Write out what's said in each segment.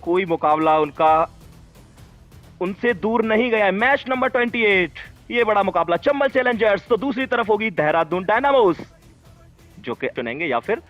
कोई मुकाबला उनका उनसे दूर नहीं गया है। मैच नंबर 28, ये बड़ा मुकाबला चंबल चैलेंजर्स तो दूसरी तरफ होगी देहरादून डायनामोस, जो कि चुनेंगे या फिर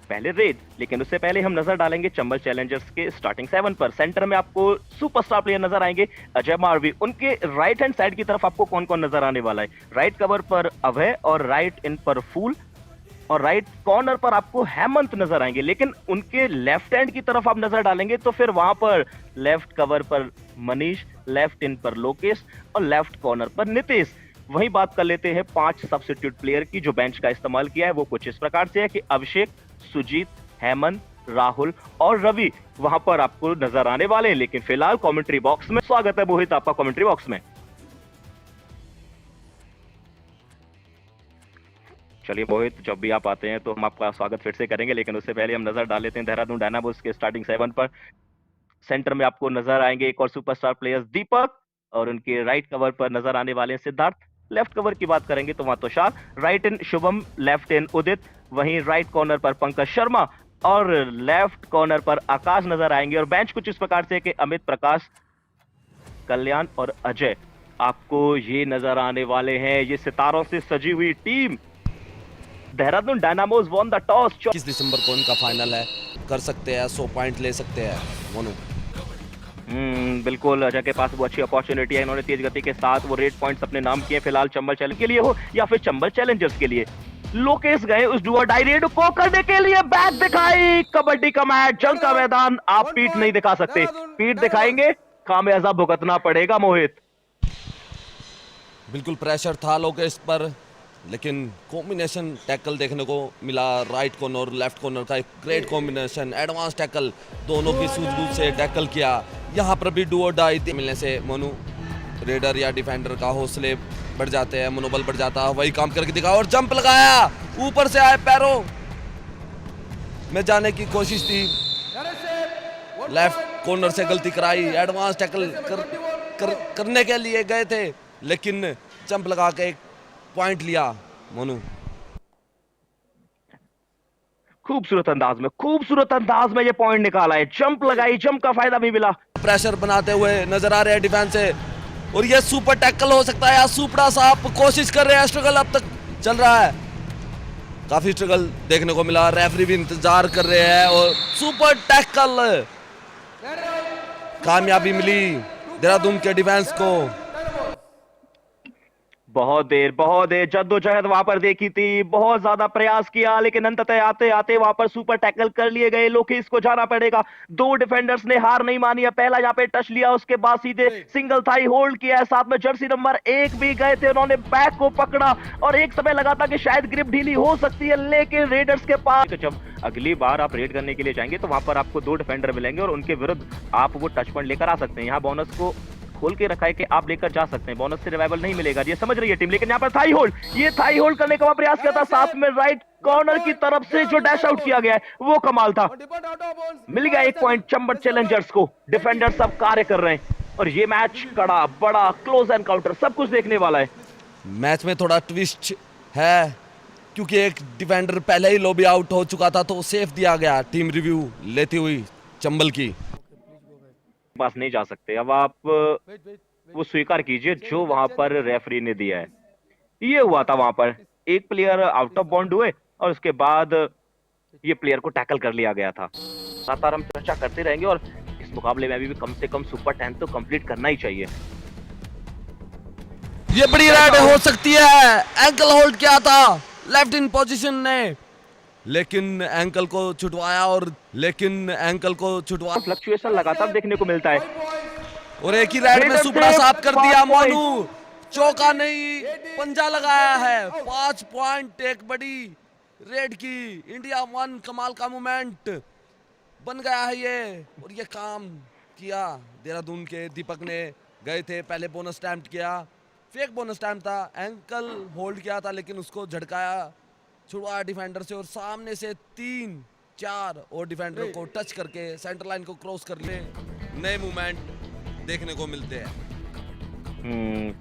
पहले रेड। लेकिन उससे पहले हम नजर डालेंगे चंबल चैलेंजर्स के स्टार्टिंग 7 पर। सेंटर में आपको सुपरस्टार प्लेयर नजर आएंगे अजय मारवी। उनके राइट हैंड साइड की तरफ आपको कौन कौन नजर आने वाला है? राइट कवर पर अभय और राइट इन पर फूल, और राइट कॉर्नर पर आपको हेमंत नजर आएंगे। लेकिन उनके लेफ्ट हैंड की तरफ आप नजर डालेंगे तो फिर वहां पर लेफ्ट कवर पर मनीष, लेफ्ट इन पर लोकेश और लेफ्ट कॉर्नर पर नितेश। वहीं बात कर लेते हैं 5 सब्स्टिट्यूट प्लेयर की जो बेंच का इस्तेमाल किया है। वो कुछ इस प्रकार से है कि अभिषेक, सुजीत, हेमंत, राहुल और रवि वहां पर आपको नजर आने वाले हैं। लेकिन फिलहाल कमेंट्री बॉक्स में स्वागत है मोहित आपका कमेंट्री बॉक्स में। चलिए मोहित, जब भी आप आते हैं तो हम आपका स्वागत फिर से करेंगे, लेकिन उससे पहले हम नजर डाल लेते हैं देहरादून डायनामोस के स्टार्टिंग 7 पर। सेंटर में आपको नजर आएंगे एक और सुपरस्टार प्लेयर्स दीपक, और उनके राइट कवर पर नजर आने वाले हैं सिद्धार्थ। लेफ्ट कवर की बात करेंगे तो वहां Tushar, right in Shubham, left in Udit, वहीं राइट कॉर्नर पर पंकज शर्मा और लेफ्ट कॉर्नर पर आकाश नजर आएंगे। और बेंच कुछ इस प्रकार से कि अमित, प्रकाश, कल्याण और अजय आपको ये नजर आने वाले हैं। ये सितारों से सजी हुई team Dehradun Dynamos won the toss. 21 दिसंबर को इनका फाइनल है, कर सकते हैं 100 पॉइंट ले सकते हैं मोनू। बिल्कुल, अजय के पास वो अच्छी अपॉर्चुनिटी है। इन्होंने तेज गति के साथ वो रेड पॉइंट्स अपने नाम किए। फिलहाल चंबल चैलेंज के लिए हो या फिर चंबल चैलेंजर्स के लिए, लोकेश गए उस डू और डाई रेड को करने के लिए। बैट दिखाई, कबड्डी का मैच, जंग का मैदान। आप पीठ नहीं दिखा सकते, पीठ दिखाएंगे खामियाजा भुगतना पड़ेगा मोहित। बिल्कुल प्रेशर था लोकेश पर, लेकिन कॉम्बिनेशन टैकल देखने को मिला। राइट कॉर्नर लेफ्ट कॉर्नर का एक ग्रेट कॉम्बिनेशन, एडवांस टैकल, दोनों की सूझबूझ से टैकल किया। यहाँ पर भी डू और डाई मिलने से मोनू रेडर या डिफेंडर का हौसले बढ़ जाते हैं, मनोबल बढ़ जाता है। वही काम करके दिखा और जंप लगाया, ऊपर से आए पैरों में जाने की कोशिश थी, लेफ्ट कॉर्नर से गलती कराई। एडवांस टैकल करने के लिए गए थे, लेकिन जंप लगा के एक पॉइंट लिया मोनू। खूबसूरत अंदाज में ये पॉइंट निकाला है। जंप लगाई, जंप का फायदा भी मिला। प्रेशर बनाते हुए नजर आ रहे हैं डिफेंस से, और ये सुपर टैकल हो सकता है या सुपड़ा साहब कोशिश कर रहे हैं। स्ट्रगल अब तक चल रहा है, काफी स्ट्रगल देखने को मिला। रेफरी भी इंतजार कर रहे हैं और सुपर टैकल कामयाबी मिली देहरादून के डिफेंस को। बहुत देर जद्दोजहद वहां पर देखी थी, बहुत ज्यादा प्रयास किया, लेकिन अंततः आते आते वहां पर सुपर टैकल कर लिए गए। लोकेश को जाना पड़ेगा। 2 डिफेंडर्स ने हार नहीं मानी है। पहला यहाँ पे टच लिया, उसके बाद सीधे सिंगल थाई होल्ड किया है। साथ में जर्सी नंबर 1 भी गए थे, उन्होंने बैक को पकड़ा और एक समय लगा था कि शायद ग्रिप ढीली हो सकती है, लेकिन रेडर्स के पास तो जब अगली बार आप रेड करने के लिए जाएंगे तो वहां पर आपको 2 डिफेंडर मिलेंगे और उनके विरुद्ध आप वो टच पॉइंट लेकर आ सकते हैं। यहाँ बोनस को खोल के रखा है कि आप लेकर जा सकते हैं, बोनस से रिवाइवल नहीं मिलेगा, ये समझ रही है टीम। लेकिन यहाँ पर थाई होल्ड, ये थाई होल्ड करने का प्रयास किया था। साथ में राइट कॉर्नर की तरफ से जो डैश आउट किया गया है वो कमाल था। मिल गया 1 पॉइंट चंबल चैलेंजर्स को। डिफेंडर सब कार्य कर रहे हैं और ये मैच कड़ा बड़ा क्लोज एनकाउंटर, सब कुछ देखने वाला है। मैच में थोड़ा ट्विस्ट है, क्योंकि एक डिफेंडर पहले ही लॉबी आउट हो चुका था, तो सेफ दिया गया टीम रिव्यू लेती हुई चंबल की। पास नहीं जा सकते। अब आप वो स्वीकार कीजिए जो वहां पर रेफरी ने दिया है। ये हुआ था, वहां पर एक प्लेयर आउट ऑफ बाउंड हुए और उसके बाद ये प्लेयर को टैकल कर लिया गया था। लगातार हम चर्चा करते रहेंगे और इस मुकाबले में अभी भी कम से कम सुपर 10 तो कंप्लीट करना ही चाहिए। ये बड़ी रेड हो सकती है। एंकल होल्ड किया था लेफ्ट इन पोजीशन ने, लेकिन एंकल को छुटवाया फ्लक्चुएशन लगातार देखने को मिलता है और एक ही राइड में सुपड़ा साफ कर दिया मोनू। चौका नहीं, पंजा लगाया है। 5 पॉइंट एक बड़ी रेड की। इंडिया 1 कमाल का मूवमेंट बन गया है ये, और ये काम किया देहरादून के दीपक ने। गए थे पहले, बोनस स्टैम्प किया, फेक बोनस स्टैम्प था, एंकल होल्ड किया था, लेकिन उसको झटकाया, छुड़वाया डिफेंडर से, और सामने से 3-4 और डिफेंडर को टच करके सेंटर लाइन को क्रॉस कर ले। नए मूवमेंट देखने को मिलते हैं।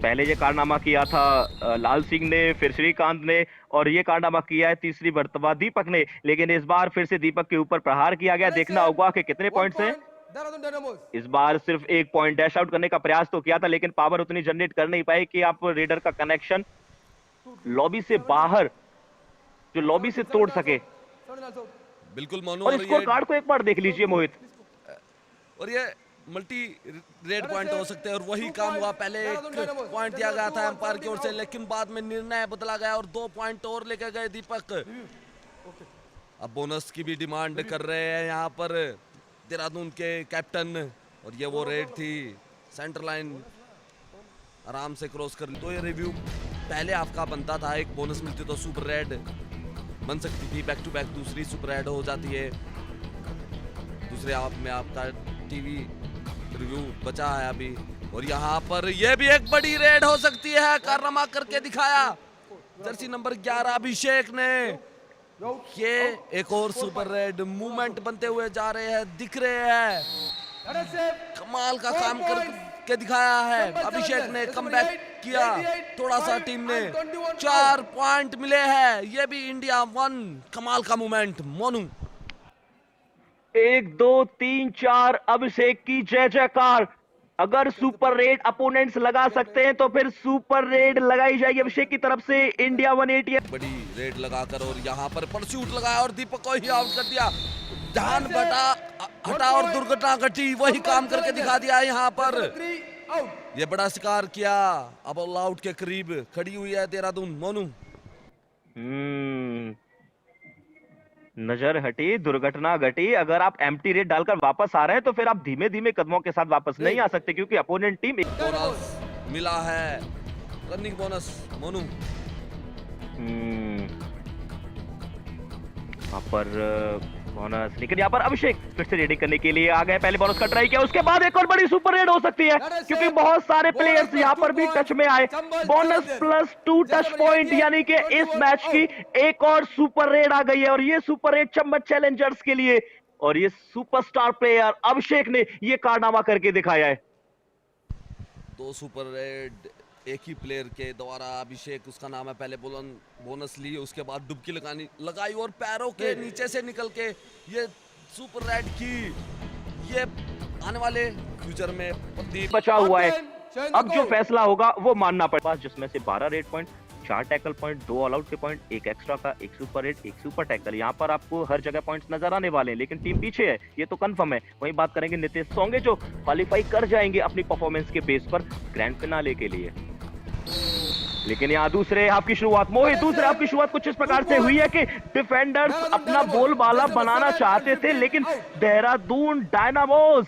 पहले ये कारनामा किया था लाल सिंह ने, फिर श्रीकांत ने, और ये कारनामा किया है तीसरी मर्तबा दीपक ने। लेकिन इस बार फिर से दीपक के ऊपर प्रहार किया गया। देखना होगा कि कितने पॉइंट्स हैं। देहरादून डायनामोस। इस बार सिर्फ एक पॉइंट डैश आउट करने का प्रयास तो किया था, लेकिन पावर उतनी जनरेट कर नहीं पाए कि आप रेडर का कनेक्शन लॉबी से बाहर, जो लॉबी से तोड़ सके। बिल्कुल मोनू, और स्कोर कार्ड को एक बार देख लीजिए मोहित, और ये मल्टी रेड पॉइंट हो सकते हैं, और वही काम हुआ। पहले एक पॉइंट दिया गया था एम्पायर की ओर से, लेकिन बाद में निर्णय बदला गया और 2 पॉइंट और लेके गए दीपक। अब बोनस की भी डिमांड कर रहे हैं यहाँ पर देहरादून के कैप्टन, और ये वो रेड थी, सेंटर लाइन आराम से क्रॉस कर ली। तो ये रिव्यू पहले आपका बनता था, एक बोनस मिलती तो सुपर रेड बन सकती थी, बैक टू बैक दूसरी सुपर रेड हो जाती है। दूसरे आप में आपका टीवी रिव्यू बचा है अभी, और यहाँ पर ये भी एक बड़ी रेड हो सकती है, कारनामा करके दिखाया जर्सी नंबर 11 अभिषेक ने। ये एक और सुपर रेड मूवमेंट बनते हुए जा रहे हैं, दिख रहे हैं, कमाल का काम करके दिखाया है अभिषेक ने, कमबैक किया थोड़ा सा, टीम ने 4 पॉइंट मिले हैं, ये भी इंडिया 1 कमाल का मूवमेंट। मोनू 1 2 3 4 अभिषेक की जय जयकार। अगर सुपर रेड अपोनेंट्स लगा सकते हैं तो फिर सुपर रेड लगाई जाएगी अभिषेक की तरफ से। इंडिया 180 बड़ी रेड लगाकर, और यहाँ पर परस्यूट लगाया और दीपक को ही आउट कर दिया। ध्यान हटा और दुर्घटना घटी, वही काम करके दिखा दिया यहाँ पर। ये बड़ा शिकार किया, अब ऑल आउट के करीब खड़ी हुई है देहरादून। मोनू नजर हटी, दुर्घटना घटी। अगर आप एम्प्टी रेड डालकर वापस आ रहे हैं तो फिर आप धीमे धीमे कदमों के साथ वापस नहीं आ सकते, क्योंकि अपोनेंट टीम बोनस मिला है, रनिंग बोनस। मोनू यहाँ पर बोनस, लेकिन यहाँ पर अभिषेक फिर से रेडिंग करने के लिए आ गए। पहले बोनस का ट्राई किया, उसके बाद एक और बड़ी सुपर रेड हो सकती है, क्योंकि बहुत सारे प्लेयर्स यहाँ पर भी टच में आए। बोनस +2 टच पॉइंट, यानी कि इस मैच की एक और सुपर रेड आ गई है, और ये सुपर रेड चम्मच चैलेंजर्स के लिए, और ये सुपरस्टार प्लेयर अभिषेक ने ये कारनामा करके दिखाया है। 2 सुपर रेड एक ही प्लेयर के द्वारा। अभिषेक उसका नाम है, पहले बोनस ली, उसके बाद डुबकी लगाई और पैरों के नीचे से निकल के ये सुपर रेड की। ये आने वाले फ्यूचर में प्रदीप बचा हुआ है, अब जो फैसला होगा वो मानना पड़ेगा, जिसमें से 12 red point, 4 tackle point, 2 all out के पॉइंट, 1 एक्स्ट्रा का, 1 सुपर रेड, 1 सुपर टैकल। यहाँ पर आपको हर जगह पॉइंट्स नजर आने वाले हैं, लेकिन टीम पीछे है, ये तो कंफर्म है। वहीं बात करेंगे नितेश सोंगे, जो क्वालिफाई कर जाएंगे अपनी परफॉर्मेंस के बेस पर ग्रैंड फिनाले के लिए। लेकिन यहाँ दूसरे हाफ की शुरुआत, मोहित दूसरे हाफ की शुरुआत कुछ इस प्रकार से हुई है कि डिफेंडर्स अपना बोलबाला बनाना चाहते थे, लेकिन देहरादून डायनामोस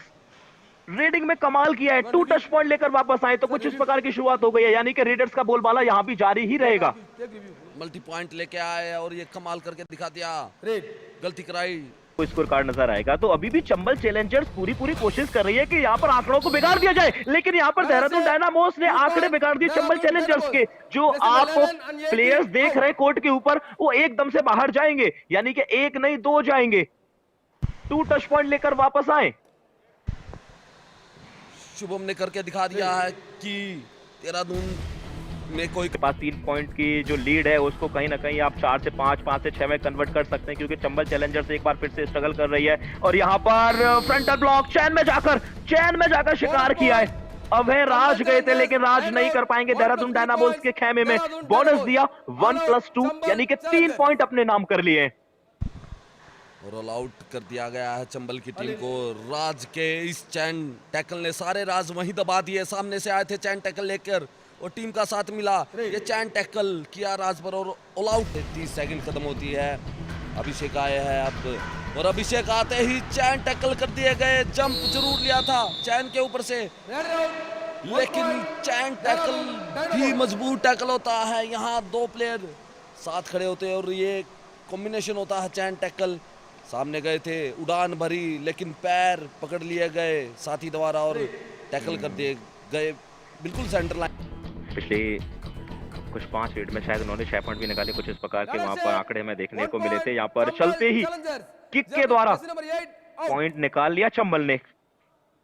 रेडिंग में कमाल किया है, 2 टच पॉइंट लेकर वापस आए, तो कुछ इस प्रकार की शुरुआत हो गई है, यानी कि रेडर्स का बोलबाला यहाँ भी जारी ही रहेगा। मल्टी पॉइंट लेके आए और ये कमाल करके दिखा दिया, गलती कराई, स्कोर कार्ड नजर आएगा। तो अभी भी चंबल चैलेंजर्स पूरी कोशिश कर रही है कि यहाँ पर आंकड़ों को बिगाड़ दिया जाए, लेकिन यहाँ पर देहरादून डायनामोस ने आंकड़े बिगाड़ दिए चंबल चैलेंजर्स के। जो आप प्लेयर्स देख रहे हैं कोर्ट के ऊपर, वो एकदम से बाहर जाएंगे, यानी कि 1 नहीं 2 जाएंगे, 2 टच पॉइंट लेकर वापस आए। शुभम ने करके दिखा दिया है कि देहरादून में कोई के पास 3 पॉइंट की जो लीड है उसको कहीं ना कहीं आप 4 से 5, 5 से 6 में कन्वर्ट कर सकते हैं, क्योंकि चंबल चैलेंजर्स एक बार फिर से स्ट्रगल कर रही है। और यहाँ पर फ्रंटल ब्लॉक चैन में जाकर शिकार किया है। अभय राज गए थे, लेकिन राज नहीं कर पाएंगे। देहरादून डायनामोस के खेमे में बोनस दिया 1+2, यानी कि 3 पॉइंट अपने नाम कर लिए, और ऑल आउट कर दिया गया है चंबल की टीम को। राज के इस चैन टैकल ने सारे राज वहीं दबा दिए, सामने से आए थे चैन टैकल लेकर और टीम का साथ मिला, ये चैन टैकल किया राज पर और ऑल आउट। 30 सेकंड खत्म होती है, अभिषेक आए हैं अब, और अभिषेक आते ही चैन टैकल कर दिए गए। जंप जरूर लिया था चैन के ऊपर से, लेकिन चैन टैकल भी मजबूत टैकल होता है। यहाँ 2 प्लेयर साथ खड़े होते हैं और ये कॉम्बिनेशन होता है चैन टैकल। सामने गए थे, उड़ान भरी, लेकिन पैर पकड़ लिए गए साथी द्वारा और टैकल कर दिए गए बिल्कुल सेंटर लाइन। पिछले कुछ 5 रेड में शायद उन्होंने 6 पॉइंट भी निकाले, कुछ इस प्रकार के वहां पर आंकड़े में देखने को मिले थे। यहाँ पर चलते ही किक के द्वारा पॉइंट निकाल लिया चंबल ने,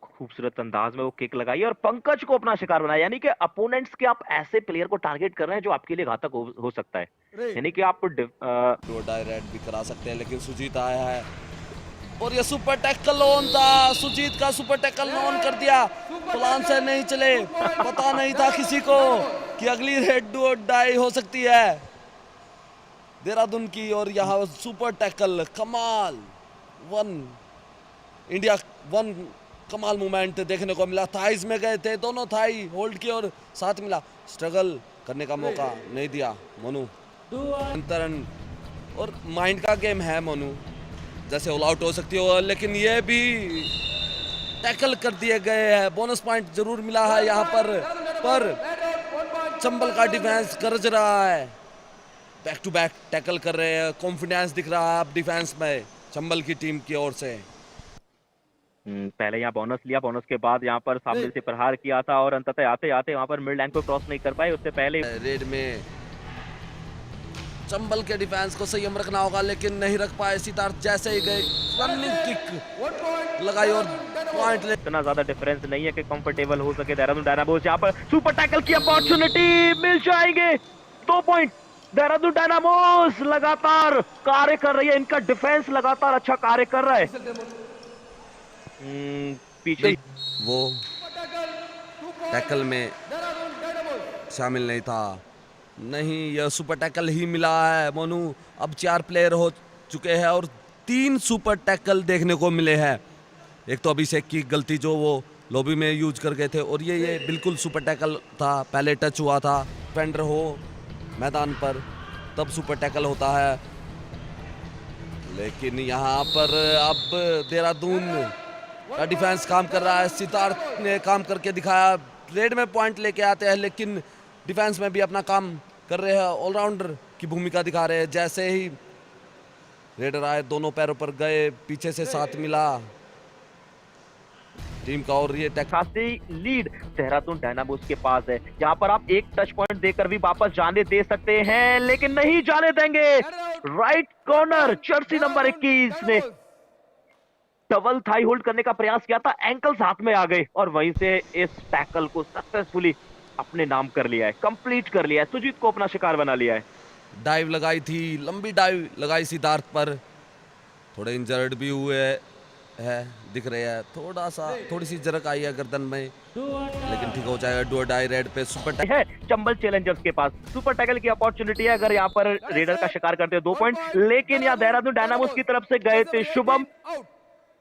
खूबसूरत अंदाज में वो किक लगाई और पंकज को अपना शिकार बनाया। यानी कि अपोनेंट्स के आप ऐसे प्लेयर को टारगेट कर रहे हैं जो आपके लिए घातक हो सकता है, यानी कि आप डायरेक्ट भी करा सकते हैं, लेकिन सुजीत आया है और ये सुपर टैकल ऑन था, सुजीत का सुपर टैकल ऑन कर दिया, प्लान से नहीं चले, पता नहीं था किसी को कि अगली रेड डू और डाई हो सकती है देहरादून की। और यहाँ सुपर टैकल कमाल इंडिया वन कमाल मूवमेंट देखने को मिला। थाइज में गए थे, दोनों थाई होल्ड की और साथ मिला, स्ट्रगल करने का मौका नहीं दिया मोनू। अंतरण और माइंड का गेम है मोनू, जैसे ऑल आउट हो सकती हो, लेकिन ये भी टैकल कर दिए गए हैं। बोनस पॉइंट जरूर मिला है यहाँ पर चंबल का डिफेंस गरज रहा है, बैक टू बैक टैकल कर रहे हैं, कॉन्फिडेंस दिख रहा है अब डिफेंस में चंबल की टीम की ओर से। पहले यहाँ बोनस लिया, बोनस के बाद यहाँ पर सामने से प्रहार किया था और अंततः आते आते वहाँ पर मिड लाइन को क्रॉस नहीं कर पाए। उससे पहले रेड में चंबल के डिफेंस को संयम रखना होगा, लेकिन नहीं रख पाए सिद्धार्थ। जैसे ही गए रनिंग किक लगाई और पॉइंट ले। इतना ज्यादा डिफरेंस नहीं है कि कंफर्टेबल हो सके देहरादून डायनामोस। यहाँ पर सुपर टैकल की अपॉर्चुनिटी मिल जाएंगे, 2 पॉइंट देहरादून डायनामोस लगातार कार्य कर रही है, इनका डिफेंस लगातार अच्छा कार्य कर रहा है। पीछे वो टैकल में शामिल नहीं था, नहीं यह सुपर टैकल ही मिला है मोनू। अब 4 प्लेयर हो चुके हैं और 3 सुपर टैकल देखने को मिले हैं। एक तो अभिषेक की गलती जो वो लॉबी में यूज कर गए थे, और ये बिल्कुल सुपर टैकल था, पहले टच हुआ था। डिफेंडर हो मैदान पर तब सुपर टैकल होता है, लेकिन यहाँ पर अब देहरादून का डिफेंस काम कर रहा है। सिद्धार्थ ने काम करके दिखाया, रेड में पॉइंट लेके आते हैं लेकिन डिफेंस में भी अपना काम कर रहे हैं, ऑलराउंडर की भूमिका दिखा रहे हैं। जैसे ही रेडर आए दोनों पैरों पर गए, पीछे से साथ मिला टीम का, और ये खासी लीड देहरादून डायनामोस के पास है। यहाँ पर आप एक टच पॉइंट देकर भी वापस जाने दे सकते हैं, लेकिन नहीं जाने देंगे। राइट कॉर्नर जर्सी नंबर 21 ने डबल थाई होल्ड करने का प्रयास किया था, एंकल्स हाथ में आ गए और वहीं से इस टैकल को सक्सेसफुली अपने नाम कर लिया है, कंप्लीट कर लिया है, सुजीत को अपना शिकार बना लिया है। डाइव लगाई थी, लंबी डाइव लगाई सिद्धार्थ पर, थोड़े इंजर्ड भी हुए है दिख रहे हैं, थोड़ी सी जरक आई है गर्दन में, लेकिन ठीक हो जाएगा। डू और डाई रेड पे सुपर है चंबल चैलेंजर्स के पास सुपर टैकल की अपॉर्चुनिटी है, अगर यहाँ पर रेडर का शिकार करते हैं 2 पॉइंट, लेकिन यहाँ देहरादून डायनामोस की तरफ से गए थे शुभम,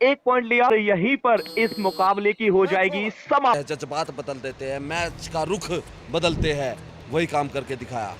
1 पॉइंट लिया, तो यहीं पर इस मुकाबले की हो जाएगी समाप्त। जज्बात बदल देते हैं, मैच का रुख बदलते हैं, वही काम करके दिखाया।